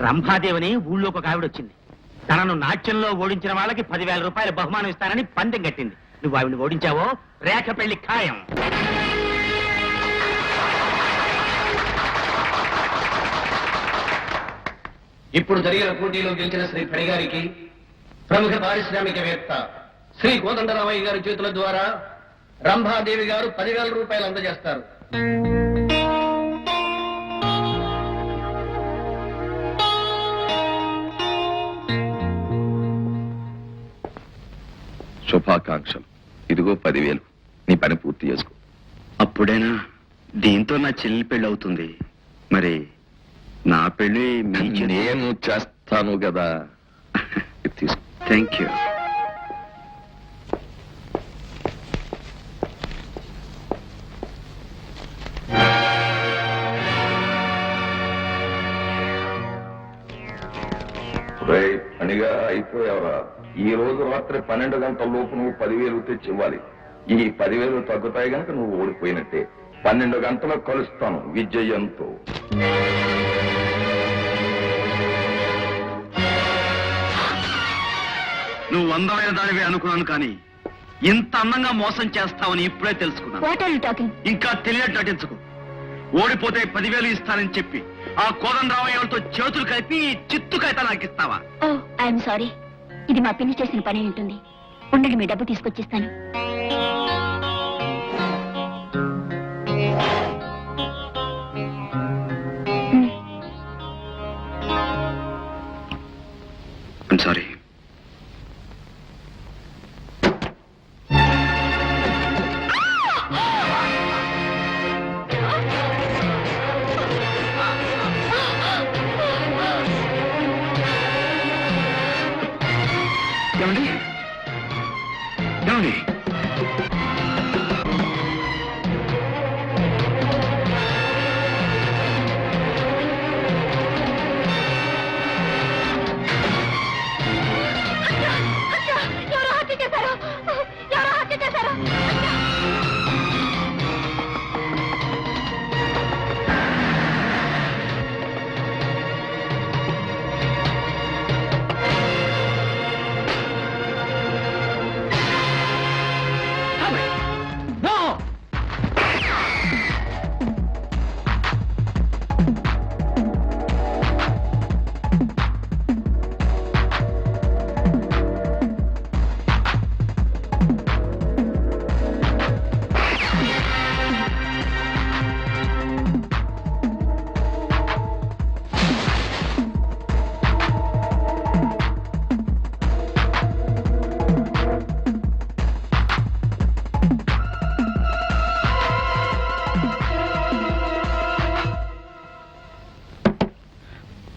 రంభాదేవిని ఊళ్ళోకి ఒక ఆవిడ వచ్చింది. తనను నాట్యంలో ఓడించిన వాళ్ళకి 10,000 రూపాయల బహుమానం ఇస్తానని పందెం కట్టింది. నువ్వు ఆవిడని ఓడించావో రేఖ పెళ్లి ఖాయం. ఇప్పుడు జరిగిన పోటీలో గెలిచిన శ్రీ ఫణి గారికి ప్రముఖ పారిశ్రామికవేత్త శ్రీ కోదండరామయ్య గారి చేతుల ద్వారా రంభాదేవి గారు 10,000 రూపాయలు అందజేస్తారు. శుభాకాంక్షలు. ఇదిగో 10,000. నీ పని పూర్తి చేసుకో. అప్పుడేనా? దీంతో నా చెల్లి పెళ్లి అవుతుంది. మరి నా పెళ్లి నేను చేస్తాను కదా. తీసుకో. Thank you. పనిగా అయిపోయావరా? ఈ రోజు రాత్రి 12 గంటల లోపు నువ్వు 10,000 తెచ్చి ఇవ్వాలి. ఈ 10,000 తగ్గుతాయి గనక నువ్వు ఓడిపోయినట్టే. 12 గంటలకు కలుస్తాను విజయంతో. నువ్వు అందమైన దానివే అనుకున్నాను, కానీ ఇంత అందంగా మోసం చేస్తావని ఇప్పుడే తెలుసుకున్నాను. ఇంకా తెలియట్టు నటించుకో. ఓడిపోతే 10,000 ఇస్తానని చెప్పి ఆ కోదండరామయ్యతో చేతులు కలిపి చిత్తుకైతే నాకు ఇస్తావా? I'm sorry. ఇది మా పిన్ని చేసిన పని ఉంటుంది. ఉండండి, మీ డబ్బు తీసుకొచ్చిస్తాను. I'm sorry. ఏమండి? ఏమండి? ఎవరో హత్య చేశారు! ఎవరో హత్య చేశారు!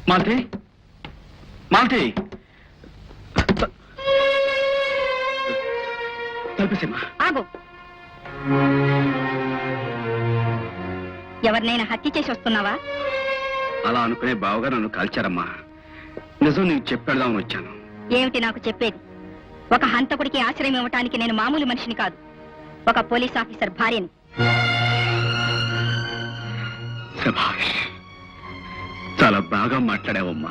మాలతి, మాలతి, తలపేసేమ్మా. ఆగు. ఎవరినైనా హత్య చేసి వస్తున్నావా? అలా అనుకునే బావగా నన్ను కాల్చారమ్మా. నిజం నీకు చెప్పేద్దామని వచ్చాను. ఏమిటి నాకు చెప్పేది? ఒక హంతకుడికి ఆశ్రయం ఇవ్వటానికి నేను మామూలు మనిషిని కాదు, ఒక పోలీస్ ఆఫీసర్ భార్యని. శభాష్, చాలా బాగా మాట్లాడావమ్మా.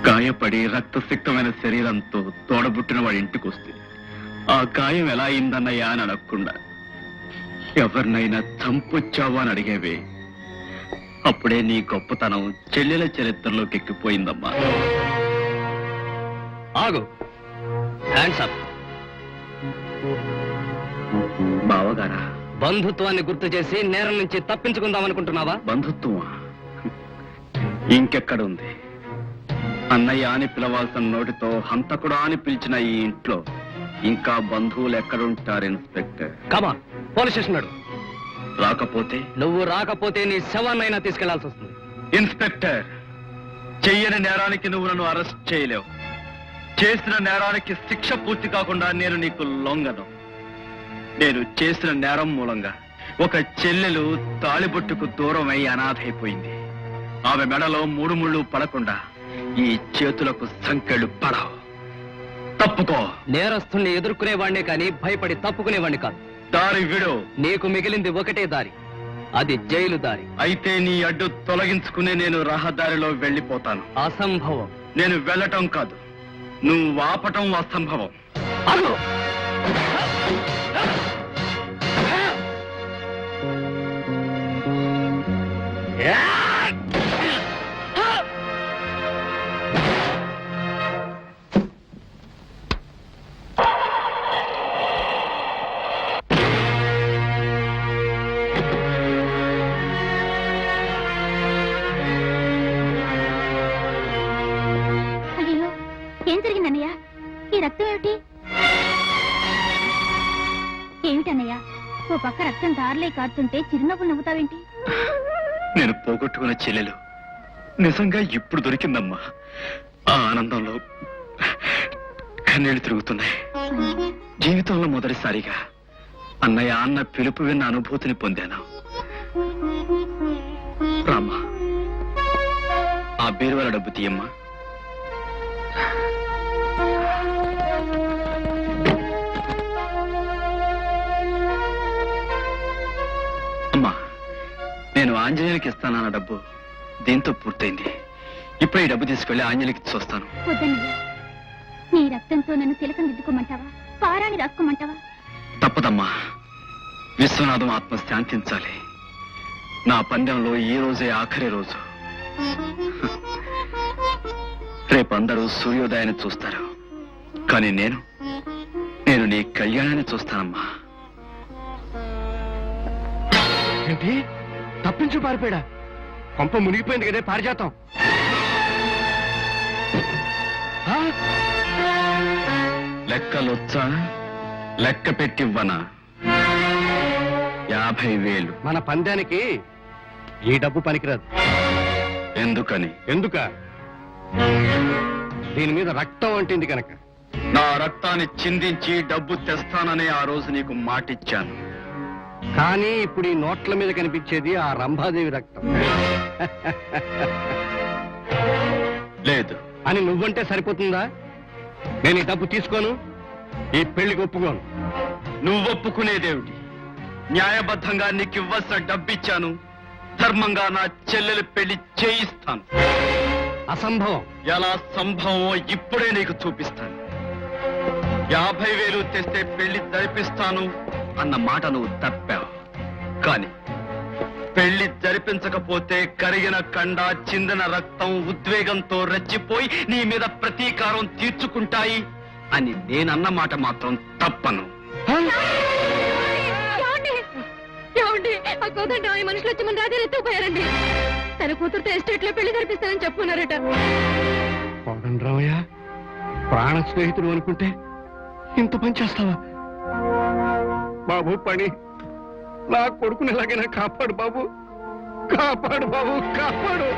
గాయపడి రక్తసిక్తమైన శరీరంతో తోడబుట్టిన వాడి ఇంటికి వస్తే ఆ గాయం ఎలా అయిందన్నయ్యా అని అడగకుండా ఎవరినైనా చంపొచ్చావా అని అడిగేవే. అప్పుడే నీ గొప్పతనం చెల్లెల చరిత్రలోకి ఎక్కిపోయిందమ్మా. ఆగు. Hands up. బావగారా? బంధుత్వాన్ని గుర్తు చేసి నేరం నుంచి తప్పించుకుందాం అనుకుంటున్నావా? బంధుత్వమా? ఇంకెక్కడుంది? అన్నయ్య అని పిలవాల్సిన నోటితో హంతకుడా అని పిలిచిన ఈ ఇంట్లో ఇంకా బంధువులు ఎక్కడుంటారు ఇన్స్పెక్టర్? కమాన్, పోలీస్ స్టేషన్ నడు. రాకపోతే? నువ్వు రాకపోతే నీ శవాన్నైనా తీసుకెళ్లాల్సి వస్తుంది. ఇన్స్పెక్టర్, చెయ్యని నేరానికి నువ్వు నన్ను అరెస్ట్ చేయలేవు. చేసిన నేరానికి శిక్ష పూర్తి కాకుండా నేను నీకు లొంగను. నేను చేసిన నేరం మూలంగా ఒక చెల్లెలు తాళిబొట్టుకు దూరం అయి అనాథైపోయింది. ఆమె మెడలో 3 ముళ్ళు పడకుండా ఈ చేతులకు సంకెళ్ళు పడవు. తప్పుకో. నేరస్తుల్ని ఎదుర్కొనేవాడినే కానీ భయపడి తప్పుకునేవాడిని కాదు. దారి విడు. నీకు మిగిలింది ఒకటే దారి. అది జైలు దారి. అయితే నీ అడ్డు తొలగించుకునే నేను రహదారిలో వెళ్ళిపోతాను. అసంభవం. నేను వెళ్ళటం కాదు, నువ్వు ఆపటం అసంభవం. అగో! అయ్యో, ఏం జరిగిందన్నయ్య? ఈ రక్తం ఏమిటి? ఏమిటన్నయ్య, ఓ పక్క రక్తం దారిలే కారుతుంటే చిరునవ్వులు నవ్వుతావేంటి? నేను పోగొట్టుకున్న చెల్లెలు నిజంగా ఇప్పుడు దొరికిందమ్మా. ఆ ఆనందంలో కన్నీళ్లు తిరుగుతున్నాయి. జీవితంలో మొదటిసారిగా అన్నయ్య అన్న పిలుపు విన్న అనుభూతిని పొందాను. రామ్మా, ఆ బీరువాల డబ్బు తీయమ్మా. అమ్మా, నేను ఆంజనేయులకి ఇస్తానన్న డబ్బు దీంతో పూర్తయింది. ఇప్పుడు ఈ డబ్బు తీసుకెళ్లి ఆంజనేయులకి ఇచ్చొస్తాను. వద్దన్నయ్య, నీ రక్తంతో నన్ను తిలకం దిద్దుకోమంటావా? పారాని రాసుకోమంటావా? తప్పదమ్మా, విశ్వనాథం ఆత్మ శాంతించాలి. నా పందెంలో ఈ రోజే ఆఖరి రోజు. రేపు అందరూ సూర్యోదయాన్ని చూస్తారు, కానీ నేను నీ కళ్యాణాన్ని చూస్తానమ్మా. ఏంటి? తప్పించు పారిపోయాడా? కొంప మునిగిపోయింది కదే పారిజాతం. లెక్కలొచ్చా? లెక్క పెట్టివ్వనా? 50,000. మన పందానికి ఈ డబ్బు పనికిరాదు. ఎందుకని? ఎందుక? దీని మీద రక్తం అంటింది కనుక. నా రక్తాన్ని చిందించి డబ్బు తెస్తానని ఆ రోజు నీకు మాటిచ్చాను. కానీ ఇప్పుడు ఈ నోట్ల మీద కనిపించేది ఆ రంభాదేవి రక్తం. లేదు అని నువ్వంటే సరిపోతుందా? నేను ఈ డబ్బు తీసుకోను, ఈ పెళ్లికి ఒప్పుకోను. నువ్వొప్పుకునేదేమిటి? న్యాయబద్ధంగా నీకు ఇవ్వాల్సిన డబ్బిచ్చాను. ధర్మంగా నా చెల్లెలు పెళ్లి చేయిస్తాను. అసంభవం. ఎలా సంభవమో ఇప్పుడే నీకు చూపిస్తాను. 50,000 తెస్తే పెళ్లి జరిపిస్తాను అన్న మాట నువ్వు తప్పావు. కానీ పెళ్లి జరిపించకపోతే కరిగిన కండ, చిందిన రక్తం ఉద్వేగంతో రెచ్చిపోయి నీ మీద ప్రతీకారం తీర్చుకుంటాయి అని నేనన్న మాట మాత్రం తప్పను. ఆ కోదండ ఈ మనుషులు వచ్చి మన రాజా ఎత్తుకుపోయారండి. తన కూతురుతో ఎస్టేట్ లో పెళ్లి జరిపిస్తానని చెప్పుకున్నారట. కోదండరామయ్య ప్రాణ స్నేహితుడు అనుకుంటే ఇంత పని చేస్తావా? బాబు పని, నా కొడుకుని ఎలాగైనా కాపాడు బాబు, కాపాడు బాబు, కాపాడు.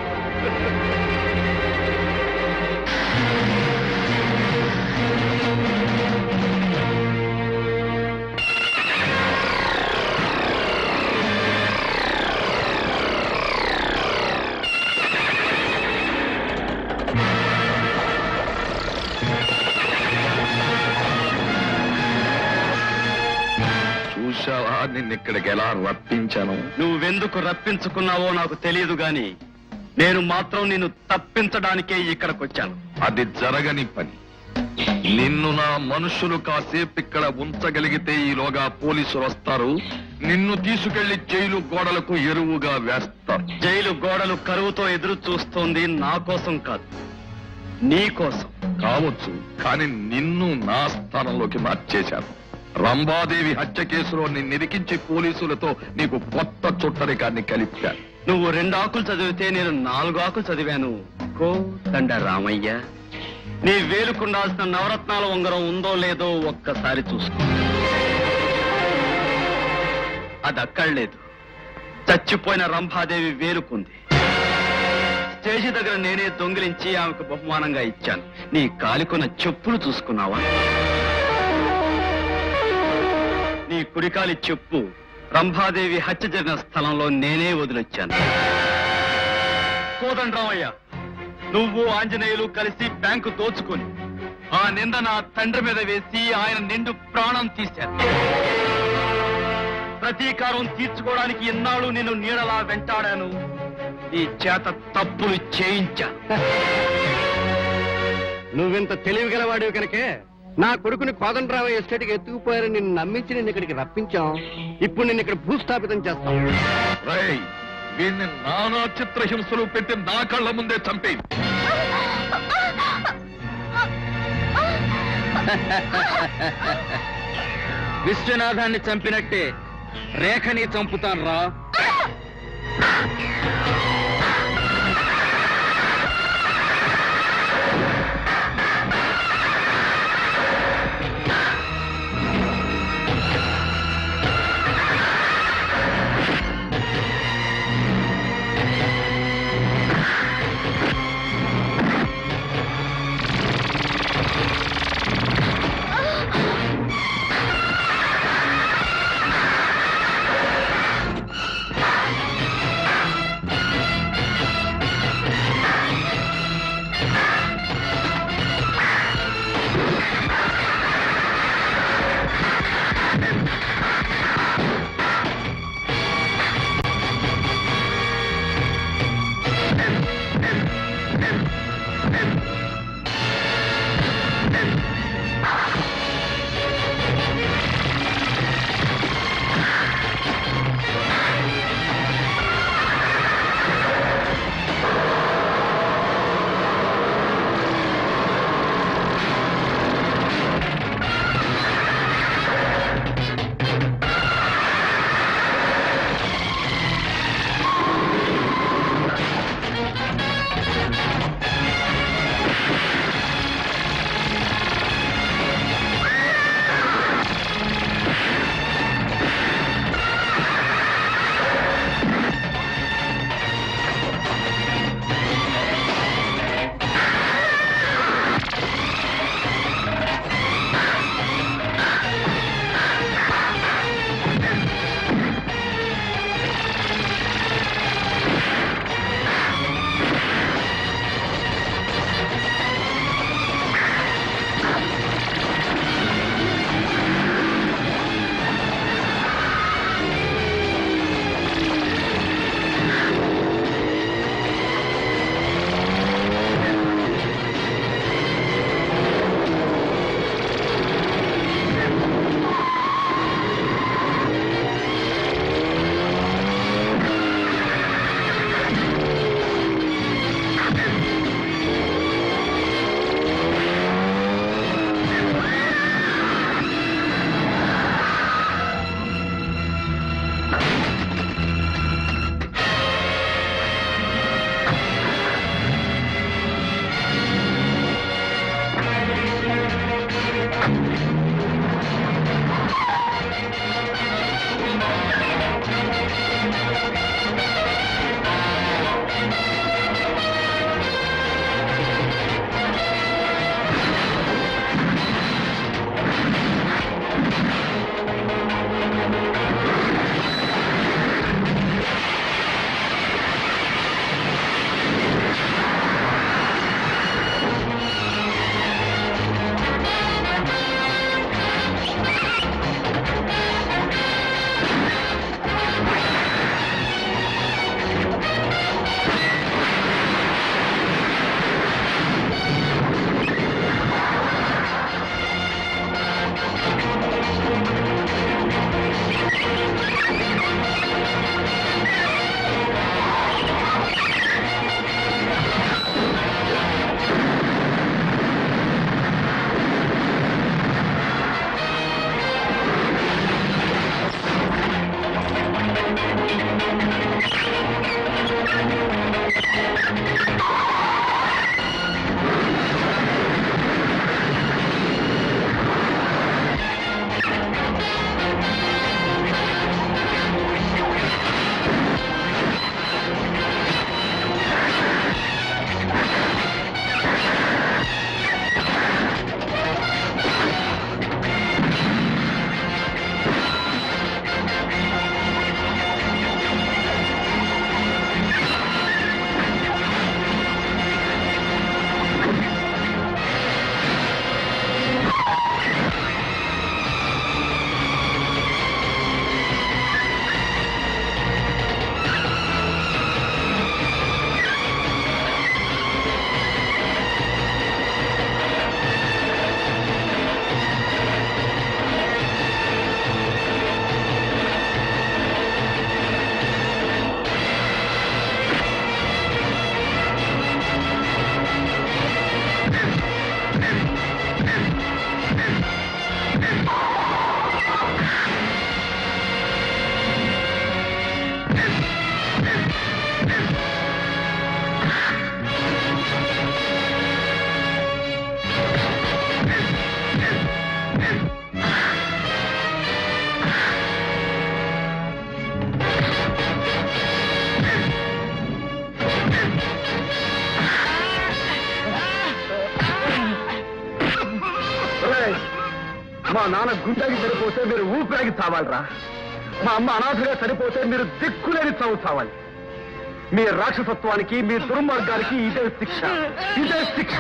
చూశావా నిన్నిక్కడికి ఎలా రప్పించాను? నువ్వెందుకు రప్పించుకున్నావో నాకు తెలియదు గాని నేను మాత్రం నిన్ను తప్పించడానికే ఇక్కడికొచ్చాను. అది జరగని పని. నిన్ను నా మనుషులు కాసేపు ఇక్కడ ఉంచగలిగితే ఈలోగా పోలీసులు వస్తారు, నిన్ను తీసుకెళ్లి జైలు గోడలకు ఎరువుగా వేస్తారు. జైలు గోడలు కరువుతో ఎదురు చూస్తోంది నా కోసం కాదు, నీ కోసం. కావచ్చు, కానీ నిన్ను నా స్థానంలోకి మార్చేశాను. రంభాదేవి హత్య కేసులో నిన్నిరికించి పోలీసులతో నీకు కొత్త చుట్టరికాన్ని కలిపాను. నువ్వు 2 ఆకులు చదివితే నేను 4 ఆకులు చదివాను. కోదండ రామయ్య, నీ వేలుకుండాల్సిన నవరత్నాల ఉంగరం ఉందో లేదో ఒక్కసారి చూసుకో. అది అక్కడ లేదు, చచ్చిపోయిన రంభాదేవి వేలుకుంది. స్టేజీ దగ్గర నేనే దొంగిలించి ఆమెకు బహుమానంగా ఇచ్చాను. నీ కాలికొన్న చెప్పులు చూసుకున్నావా? నీ కుడికాలి చెప్పు రంభాదేవి హత్య జరిగిన స్థలంలో నేనే వదిలొచ్చాను. కోదండరామయ్య, నువ్వు ఆంజనేయులు కలిసి బ్యాంకు దోచుకొని ఆ నింద నా తండ్రి మీద వేసి ఆయన నిండు ప్రాణం తీశారు. ప్రతీకారం తీర్చుకోవడానికి ఇన్నాళ్ళు నేను నీడలా వెంటాడాను. ఈ చేత తప్పులు చేయించాను. నువ్వింత తెలివిగలవాడివి కనుకే నా కొడుకుని కోదండరామయ్య ఎస్టేట్కి ఎత్తుకుపోయారని నిన్ను నమ్మించి నిన్ను ఇక్కడికి రప్పించాం. ఇప్పుడు నిన్ను ఇక్కడ భూస్థాపితం చేస్తాం. రేయ్, వీణ్ణి నానా చిత్రహింసలు పెట్టి నా కళ్ళ ముందే చంపే. విశ్వనాథాన్ని చంపినట్టే రేఖని చంపుతాను రా. మా నాన్న గుండెకి సరిపోతే మీరు ఊపిరాగి చావాలరా. మా అమ్మ అనాథగా సరిపోతే మీరు దిక్కులేని చావు చావాలి. మీ రాక్షసత్వానికి, మీ దుర్మార్గానికి ఇదే శిక్ష, ఇదే శిక్ష,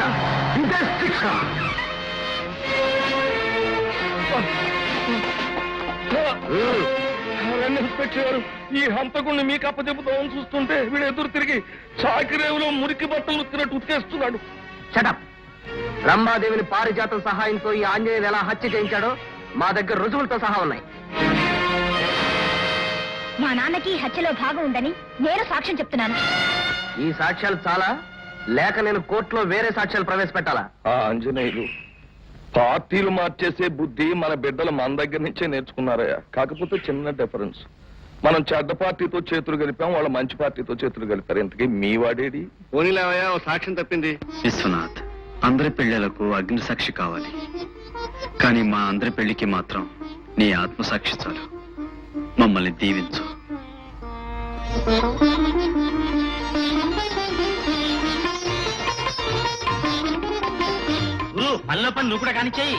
ఇదే శిక్ష. ఇన్స్పెక్టర్, ఈ హంతకుణ్ణి మీకు అప్పచెబుతామని చూస్తుంటే వీడు ఎదురు తిరిగి చాకిరేవులో మురికి బట్టలు ఉత్తినట్టు ఉతికేస్తున్నాడు. షటప్. రంభాదేవిని పారిజాతం సహాయంతో ఈ ఆంజనేయులు ఎలా హత్య చేయించాడో మా దగ్గర రుజువులతో సహా ఉన్నాయి. మా నాన్నకి ఈ హత్యలో భాగం ఉందని నేను సాక్ష్యం చెప్తున్నాను. ఈ సాక్ష్యాలు చాలా, లేక నేను కోర్టులో వేరే సాక్ష్యాలు ప్రవేశపెట్టాలా? ఆ ఆంజనేయులు పార్టీలు మార్చేసే బుద్ధి మన బిడ్డలు మన దగ్గర నుంచే నేర్చుకున్నారయ్యా. కాకపోతే చిన్న డిఫరెన్స్. మనం చెడ్డ పార్టీతో చేతులు కలిపాం, వాళ్ళ మంచి పార్టీతో చేతులు కలిపారు. ఇంతకీ మీ వాడేడి? పోనీలేవయ్యా, ఓ సాక్ష్యం తప్పింది. విశ్వనాథ్, అందరి పెళ్లిళ్లకు అగ్ని సాక్షి కావాలి, కానీ మా అందరి పెళ్లికి మాత్రం నీ ఆత్మసాక్షి చాలు. మమ్మల్ని దీవించు. గురు పనిలో పని నువ్వు కూడా కానిచ్చేయి.